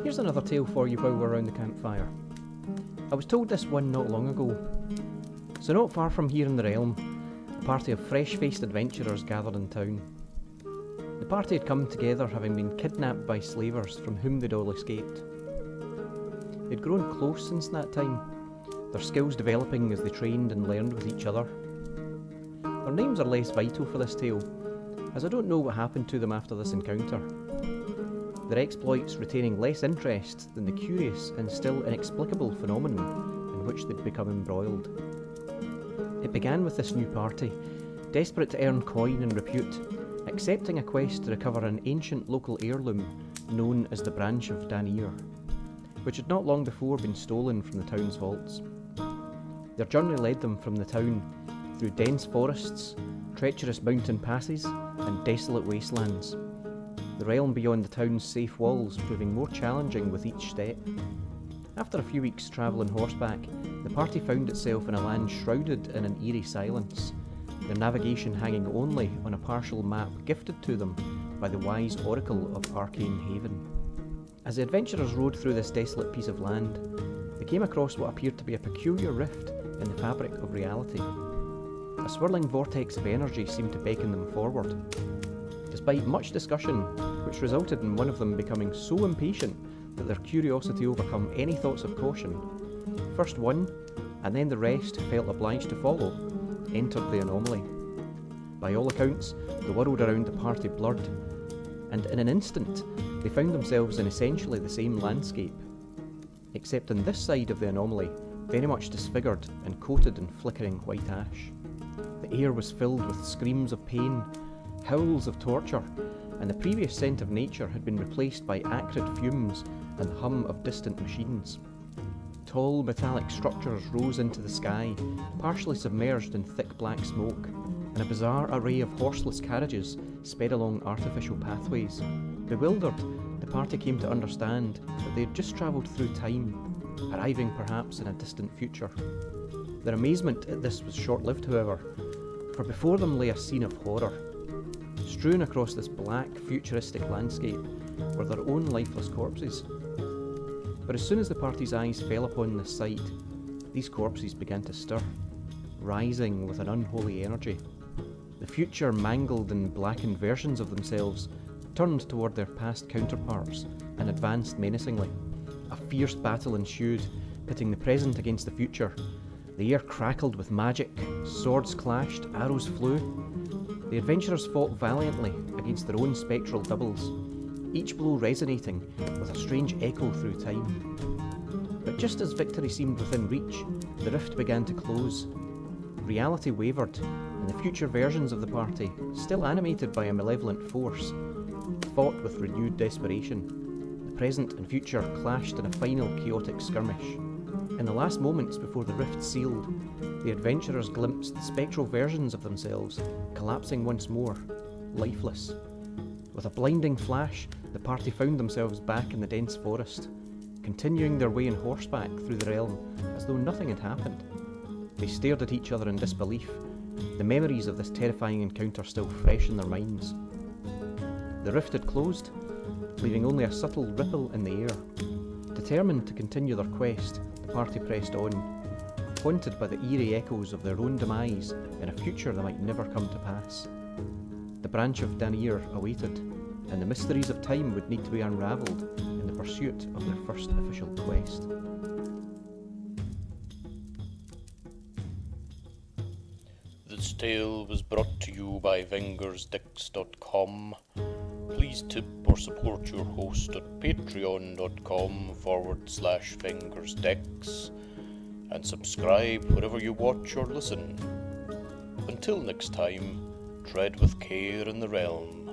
Here's another tale for you while we're around the campfire. I was told this one not long ago. So not far from here in the realm, a party of fresh-faced adventurers gathered in town. The party had come together having been kidnapped by slavers from whom they'd all escaped. They'd grown close since that time, their skills developing as they trained and learned with each other. Their names are less vital for this tale, as I don't know what happened to them after this encounter. Their exploits retaining less interest than the curious and still inexplicable phenomenon in which they'd become embroiled. It began with this new party, desperate to earn coin and repute, accepting a quest to recover an ancient local heirloom known as the Branch of Danir, which had not long before been stolen from the town's vaults. Their journey led them from the town through dense forests, treacherous mountain passes, and desolate wastelands, the realm beyond the town's safe walls proving more challenging with each step. After a few weeks' travel on horseback, the party found itself in a land shrouded in an eerie silence, their navigation hanging only on a partial map gifted to them by the wise oracle of Arcane Haven. As the adventurers rode through this desolate piece of land, they came across what appeared to be a peculiar rift in the fabric of reality. A swirling vortex of energy seemed to beckon them forward. Despite much discussion, which resulted in one of them becoming so impatient that their curiosity overcome any thoughts of caution, first one, and then the rest who felt obliged to follow, entered the anomaly. By all accounts, the world around the party blurred, and in an instant, they found themselves in essentially the same landscape, except on this side of the anomaly, very much disfigured and coated in flickering white ash. The air was filled with screams of pain, howls of torture, and the previous scent of nature had been replaced by acrid fumes and the hum of distant machines. Tall metallic structures rose into the sky, partially submerged in thick black smoke, and a bizarre array of horseless carriages sped along artificial pathways. Bewildered, the party came to understand that they had just travelled through time, arriving perhaps in a distant future. Their amazement at this was short-lived, however, for before them lay a scene of horror. Strewn across this black, futuristic landscape were their own lifeless corpses. But as soon as the party's eyes fell upon this sight, these corpses began to stir, rising with an unholy energy. The future mangled and blackened versions of themselves turned toward their past counterparts and advanced menacingly. A fierce battle ensued, pitting the present against the future. The air crackled with magic, swords clashed, arrows flew. The adventurers fought valiantly against their own spectral doubles, each blow resonating with a strange echo through time. But just as victory seemed within reach, the rift began to close. Reality wavered, and the future versions of the party, still animated by a malevolent force, fought with renewed desperation. The present and future clashed in a final chaotic skirmish. In the last moments before the rift sealed, the adventurers glimpsed the spectral versions of themselves collapsing once more, lifeless. With a blinding flash, the party found themselves back in the dense forest, continuing their way on horseback through the realm as though nothing had happened. They stared at each other in disbelief, the memories of this terrifying encounter still fresh in their minds. The rift had closed, leaving only a subtle ripple in the air. Determined to continue their quest, the party pressed on, haunted by the eerie echoes of their own demise in a future that might never come to pass. The Branch of Danir awaited, and the mysteries of time would need to be unravelled in the pursuit of their first official quest. This tale was brought to you by vengersdicks.com. Please tip or support your host at patreon.com/vengersdicks and subscribe wherever you watch or listen. Until next time, tread with care in the realm.